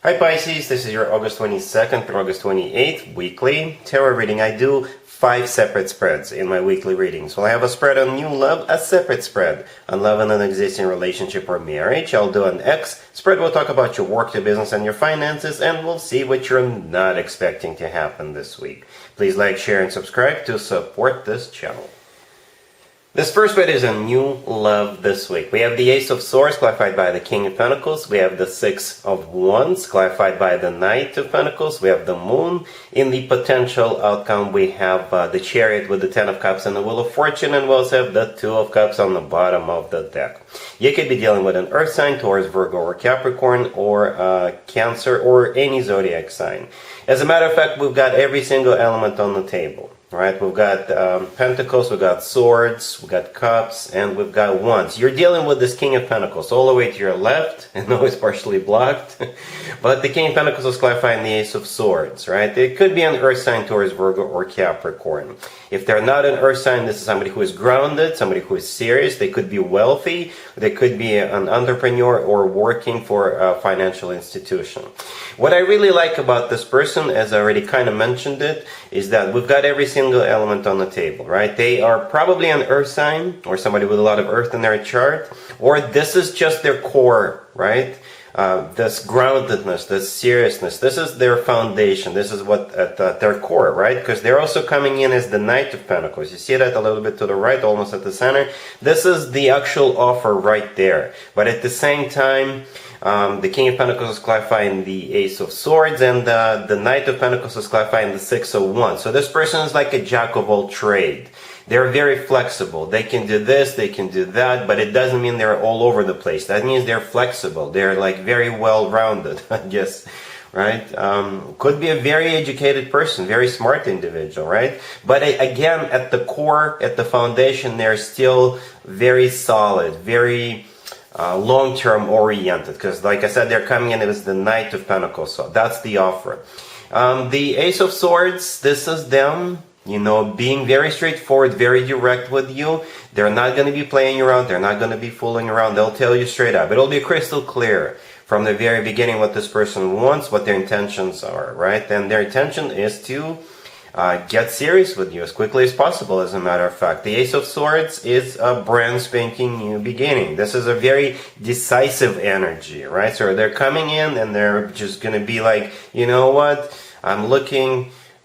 Hi Pisces, this is your August 22nd through August 28th weekly tarot reading. I do 5 separate spreads in my weekly readings. Well, I have a spread on new love, a separate spread on love and an existing relationship or marriage. I'll do an X spread. We'll talk about your work, your business, and your finances, and we'll see what you're not expecting to happen this week. Please like, share, and subscribe to support this channel. This first spread is a new love this week. We have the Ace of Swords clarified by the King of Pentacles. We have the Six of Wands clarified by the Knight of Pentacles. We have the Moon. In the potential outcome, we have the Chariot with the Ten of Cups and the Wheel of Fortune. And we also have the Two of Cups on the bottom of the deck. You could be dealing with an Earth sign, Taurus, Virgo, or Capricorn, or Cancer, or any zodiac sign. As a matter of fact, we've got every single element on the table. Right, we've got Pentacles, we've got Swords, we've got Cups, and we've got Wands. You're dealing with this King of Pentacles all the way to your left. I know it's partially blocked, but the King of Pentacles is clarifying the Ace of Swords, right? It could be an Earth sign, Taurus, Virgo, or Capricorn. If they're not an Earth sign, this is somebody who is grounded, somebody who is serious. They could be wealthy, they could be an entrepreneur or working for a financial institution. What I really like about this person, as I already kind of mentioned it, is that we've got every single element on the table, right? They are probably an Earth sign or somebody with a lot of Earth in their chart, or this is just their core, right? This groundedness, this seriousness, this is their foundation. This is what at their core, right? Because they're also coming in as the Knight of Pentacles. You see that a little bit to the right, almost at the center. This is the actual offer right there. But at the same time, the King of Pentacles is clarifying the Ace of Swords, and the Knight of Pentacles is clarifying the Six of Wands. So this person is like a jack of all trade. They're very flexible. They can do this, they can do that, but it doesn't mean they're all over the place. That means they're flexible. They're like very well-rounded, I guess, right? Could be a very educated person, very smart individual, right? But again, at the core, at the foundation, they're still very solid, very long-term oriented, because like I said, they're coming in as the Knight of Pentacles, so that's the offer. The Ace of Swords, this is them, you know, being very straightforward, very direct with you. They're not going to be playing around, they're not going to be fooling around, they'll tell you straight up. It'll be crystal clear from the very beginning what this person wants, what their intentions are, right? And their intention is to get serious with you as quickly as possible, as a matter of fact. The Ace of Swords is a brand spanking new beginning. This is a very decisive energy, right? So they're coming in and they're just going to be like, you know what,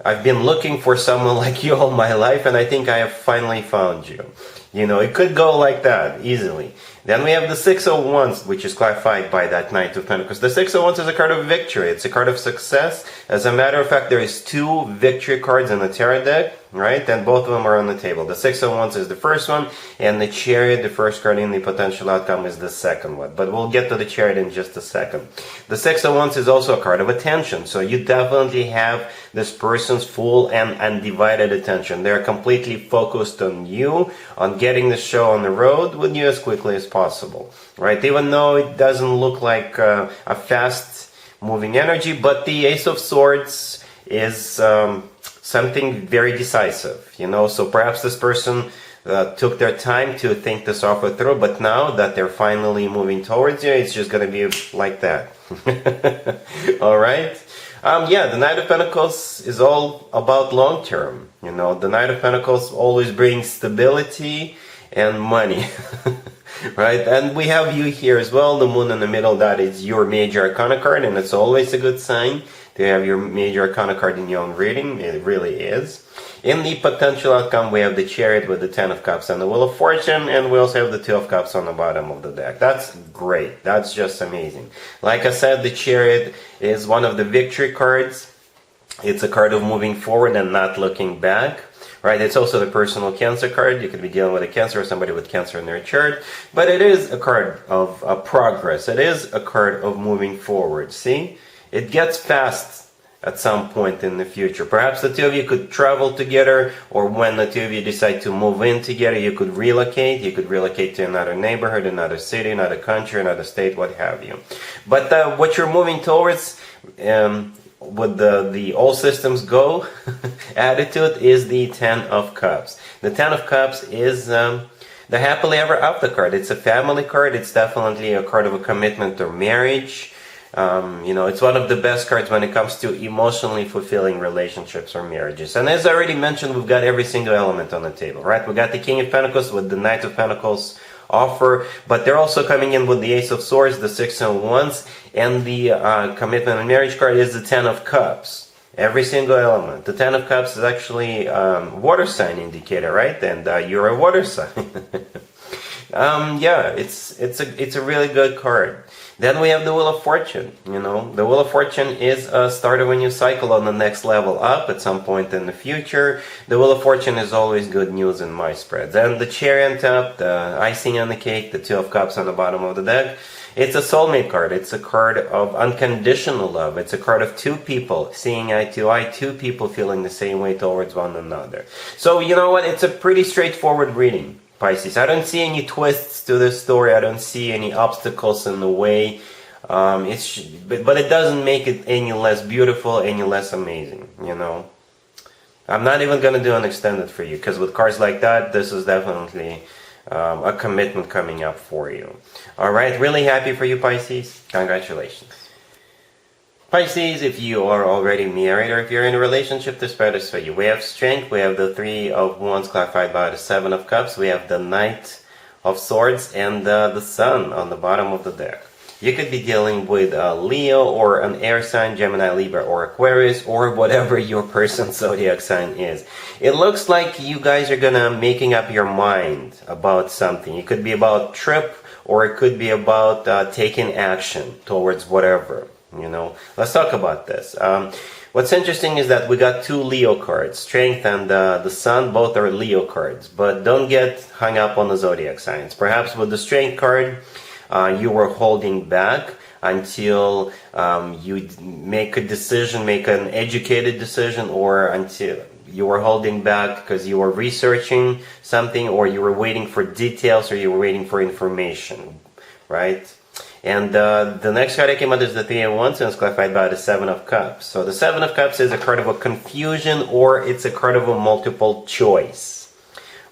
I've been looking for someone like you all my life, and I think I have finally found you. You know, it could go like that, easily. Then we have the Six of Wands, which is clarified by that Knight of Pentacles. The Six of Wands is a card of victory. It's a card of success. As a matter of fact, there is 2 victory cards in the tarot deck, right? And both of them are on the table. The Six of Wands is the first one, and the Chariot, the first card in the potential outcome, is the second one. But we'll get to the Chariot in just a second. The Six of Wands is also a card of attention. So you definitely have this person's full and undivided attention. They're completely focused on you, on getting the show on the road with you as quickly as possible, right? Even though it doesn't look like a fast moving energy, but the Ace of Swords is something very decisive, you know. So perhaps this person took their time to think this offer through, but now that they're finally moving towards you, it's just going to be like that. All right. Yeah, the Knight of Pentacles is all about long term. You know, the Knight of Pentacles always brings stability and money. Right? And we have you here as well, the Moon in the middle. That is your major arcana card, and it's always a good sign to have your major arcana card in your own reading. It really is. In the potential outcome, we have the Chariot with the Ten of Cups and the Wheel of Fortune, and we also have the Two of Cups on the bottom of the deck. That's great. That's just amazing. Like I said, the Chariot is one of the victory cards. It's a card of moving forward and not looking back. Right, it's also the personal Cancer card. You could be dealing with a Cancer or somebody with Cancer in their chart. But it is a card of progress. It is a card of moving forward. See? It gets fast at some point in the future. Perhaps the two of you could travel together, or when the two of you decide to move in together, you could relocate. You could relocate to another neighborhood, another city, another country, another state, what have you. But what you're moving towards, with the all systems go attitude, is the Ten of Cups. The Ten of Cups is the happily ever after card. It's a family card. It's definitely a card of a commitment or marriage. It's one of the best cards when it comes to emotionally fulfilling relationships or marriages. And as I already mentioned, we've got every single element on the table, right? We got the King of Pentacles with the Knight of Pentacles offer, but they're also coming in with the Ace of Swords, the Six of Wands, and the commitment and marriage card is the Ten of Cups. Every single element. The Ten of Cups is actually water sign indicator, right? And you're a water sign. It's a really good card. Then we have the Wheel of Fortune. The Wheel of Fortune is a start of a new cycle on the next level up at some point in the future. The Wheel of Fortune is always good news in my spreads. And the cherry on top, the icing on the cake, the Two of Cups on the bottom of the deck. It's a soulmate card. It's a card of unconditional love. It's a card of two people seeing eye to eye, two people feeling the same way towards one another. So you know what? It's a pretty straightforward reading, Pisces. I don't see any twists to this story. I don't see any obstacles in the way. But it doesn't make it any less beautiful, any less amazing, I'm not even going to do an extended for you, because with cards like that, this is definitely a commitment coming up for you. Alright, really happy for you, Pisces. Congratulations. Pisces, if you are already married or if you're in a relationship, this spread is for you. We have Strength, we have the Three of Wands clarified by the Seven of Cups, we have the Knight of Swords, and the Sun on the bottom of the deck. You could be dealing with Leo or an air sign, Gemini, Libra, or Aquarius, or whatever your person's zodiac sign is. It looks like you guys are gonna making up your mind about something. It could be about trip, or it could be about taking action towards whatever. Let's talk about this. What's interesting is that we got two Leo cards, Strength and the Sun. Both are Leo cards, but don't get hung up on the zodiac signs. Perhaps with the Strength card, you were holding back until you make a decision, make an educated decision, or until you were holding back because you were researching something, or you were waiting for details, or you were waiting for information, right? And the next card that came out is the Three of Wands, and it's clarified by the Seven of Cups. So the Seven of Cups is a card of a confusion, or it's a card of a multiple choice.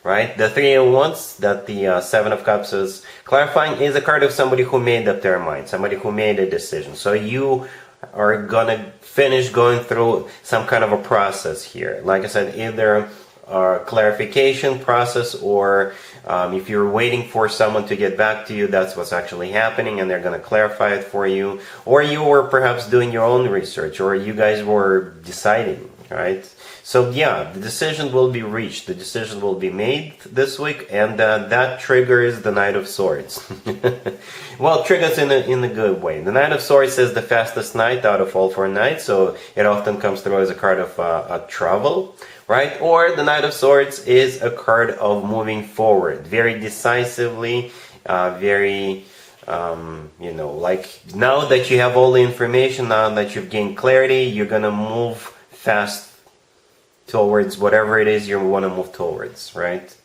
Right? The Three of Wands that the Seven of Cups is clarifying is a card of somebody who made up their mind, somebody who made a decision. So you are gonna finish going through some kind of a process here. Like I said, either a clarification process, or if you're waiting for someone to get back to you, that's what's actually happening, and they're gonna clarify it for you. Or you were perhaps doing your own research, or you guys were deciding, right? So yeah, the decision will be reached, the decision will be made this week, and that triggers the Knight of Swords. Well, triggers in a good way. The Knight of Swords is the fastest knight out of all four knights, so it often comes through as a card of a travel, right? Or the Knight of Swords is a card of moving forward, very decisively, like now that you have all the information, now that you've gained clarity, you're gonna move fast towards whatever it is you want to move towards, right?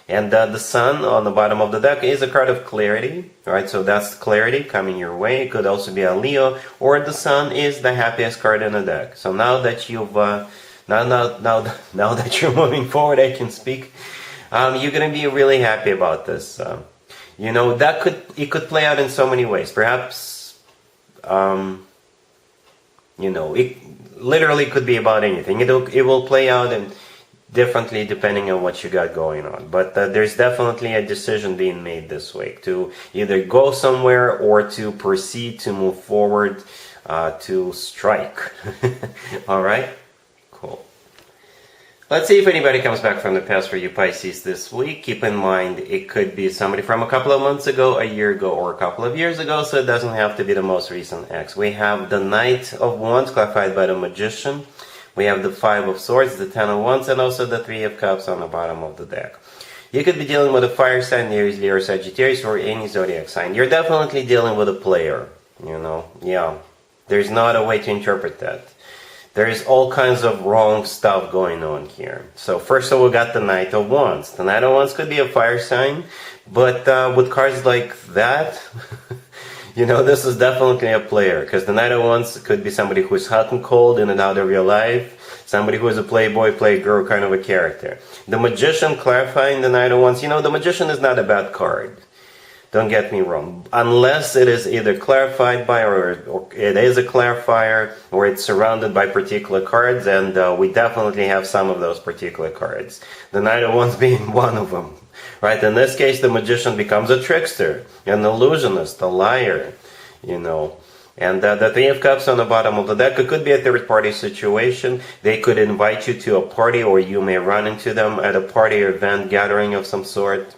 And the Sun on the bottom of the deck is a card of clarity, right? So that's clarity coming your way. It could also be a Leo, or the Sun is the happiest card in the deck. So now that you've now that you're moving forward, I can speak. You're gonna be really happy about this. It could play out in so many ways. Perhaps, it literally could be about anything. It will play out differently depending on what you got going on. But there's definitely a decision being made this week to either go somewhere or to proceed, to move forward, to strike. All right? Cool. Let's see if anybody comes back from the past for you, Pisces, this week. Keep in mind, it could be somebody from a couple of months ago, a year ago, or a couple of years ago, so it doesn't have to be the most recent ex. We have the Knight of Wands, clarified by the Magician. We have the Five of Swords, the Ten of Wands, and also the Three of Cups on the bottom of the deck. You could be dealing with a fire sign, Aries, Leo, Sagittarius, or any zodiac sign. You're definitely dealing with a player, Yeah. There's not a way to interpret that. There is all kinds of wrong stuff going on here. So first of all, we got the Knight of Wands. The Knight of Wands could be a fire sign, but with cards like that, this is definitely a player, because the Knight of Wands could be somebody who is hot and cold in and out of your life, somebody who is a playboy, playgirl kind of a character. The Magician clarifying the Knight of Wands, the Magician is not a bad card. Don't get me wrong. Unless it is either clarified by, or it is a clarifier, or it's surrounded by particular cards, and we definitely have some of those particular cards. The Knight of Wands being one of them. Right? In this case, the Magician becomes a trickster, an illusionist, a liar, you know. And the Three of Cups on the bottom of the deck, it could be a third-party situation. They could invite you to a party, or you may run into them at a party or event, gathering of some sort.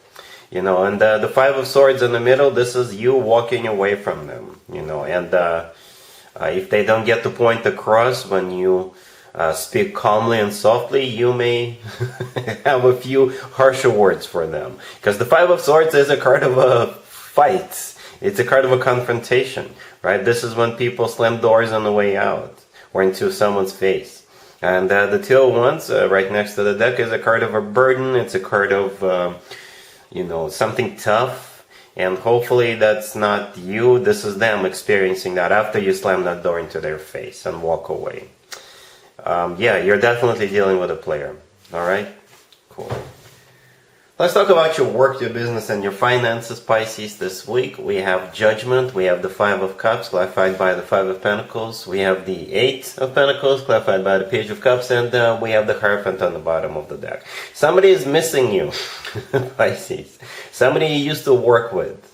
You know, and the Five of Swords in the middle, this is you walking away from them, you know. And if they don't get the point across when you speak calmly and softly, you may have a few harsher words for them. Because the Five of Swords is a card of a fight. It's a card of a confrontation, right? This is when people slam doors on the way out or into someone's face. And the Two of Wands right next to the deck is a card of a burden. It's a card of you know, something tough, and hopefully that's not you. This is them experiencing that after you slam that door into their face and walk away. Yeah, you're definitely dealing with a player. All right, cool. Let's talk about your work, your business, and your finances, Pisces. This week we have Judgment. We have the Five of Cups, clarified by the Five of Pentacles. We have the Eight of Pentacles, clarified by the Page of Cups, and we have the Hierophant on the bottom of the deck. Somebody is missing you, Pisces. Somebody you used to work with,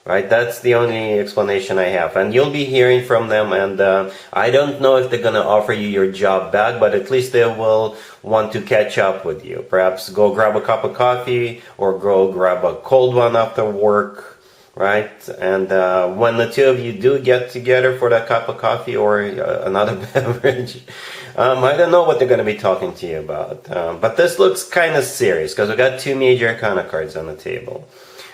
right? That's the only explanation I have. And you'll be hearing from them, and I don't know if they're going to offer you your job back, but at least they will want to catch up with you. Perhaps go grab a cup of coffee, or go grab a cold one after work, right? And when the two of you do get together for that cup of coffee or another beverage, I don't know what they're going to be talking to you about. But this looks kind of serious, because we got two major arcana cards on the table.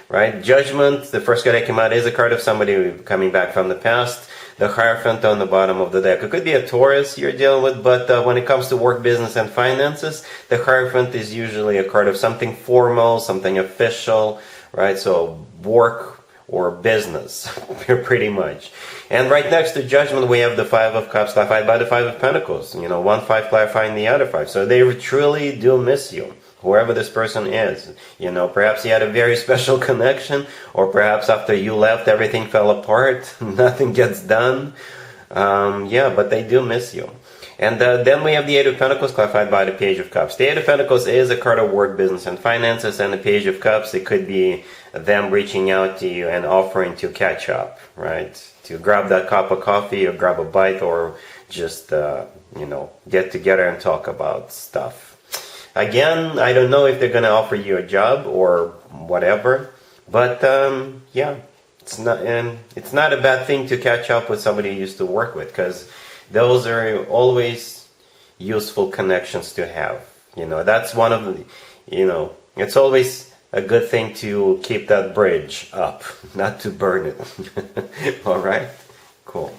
Right? Judgment, the first card that came out, is a card of somebody coming back from the past. The Hierophant on the bottom of the deck. It could be a Taurus you're dealing with, but when it comes to work, business, and finances, the Hierophant is usually a card of something formal, something official, right? So work or business, pretty much. And right next to Judgment, we have the Five of Cups, clarified by the Five of Pentacles. You know, one five clarifying the other five. So they truly do miss you. Whoever this person is, you know, perhaps you had a very special connection, or perhaps after you left, everything fell apart, nothing gets done. Yeah, but they do miss you. And then we have the Eight of Pentacles, clarified by the Page of Cups. The Eight of Pentacles is a card of work, business, and finances, and the Page of Cups, it could be them reaching out to you and offering to catch up, right? To grab that cup of coffee, or grab a bite, or just, you know, get together and talk about stuff. Again, I don't know if they're going to offer you a job or whatever, but yeah, it's not a bad thing to catch up with somebody you used to work with, because those are always useful connections to have. You know, that's one of the, you know, it's always a good thing to keep that bridge up, not to burn it. All right, cool.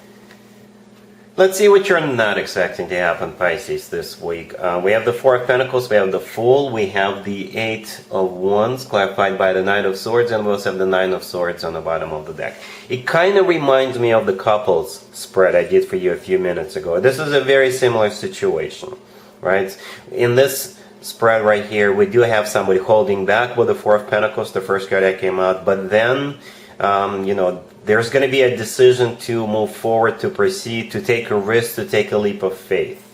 Let's see what you're not expecting to happen, Pisces, this week. We have the Four of Pentacles, we have the Fool, we have the Eight of Wands, clarified by the Knight of Swords, and we also have the Nine of Swords on the bottom of the deck. It kind of reminds me of the couples spread I did for you a few minutes ago. This is a very similar situation, right? In this spread right here, we do have somebody holding back with the Four of Pentacles, the first card that came out, but then, you know, there's going to be a decision to move forward, to proceed, to take a risk, to take a leap of faith,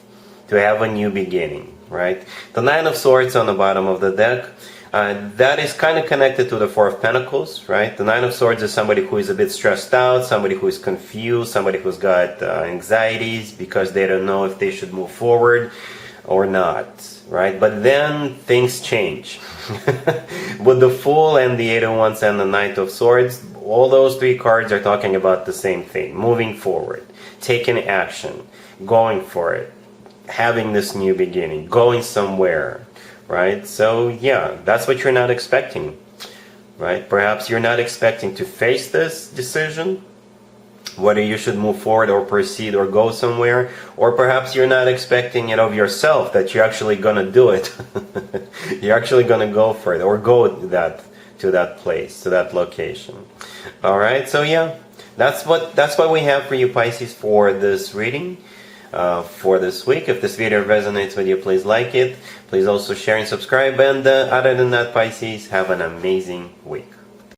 to have a new beginning, right? The Nine of Swords on the bottom of the deck, that is kind of connected to the Four of Pentacles, right? The Nine of Swords is somebody who is a bit stressed out, somebody who is confused, somebody who's got anxieties because they don't know if they should move forward or not, right? But then things change. With the Fool and the Eight of Wands and the Knight of Swords, all those three cards are talking about the same thing: moving forward, taking action, going for it, having this new beginning, going somewhere, right? So yeah, that's what you're not expecting, right? Perhaps you're not expecting to face this decision, whether you should move forward or proceed or go somewhere, or perhaps you're not expecting it of yourself, that you're actually gonna do it. You're actually gonna go for it, or go to that place, to that location. All right, so yeah, that's what we have for you, Pisces, for this reading, for this week. If this video resonates with you, please like it. Please also share and subscribe. And other than that, Pisces, have an amazing week.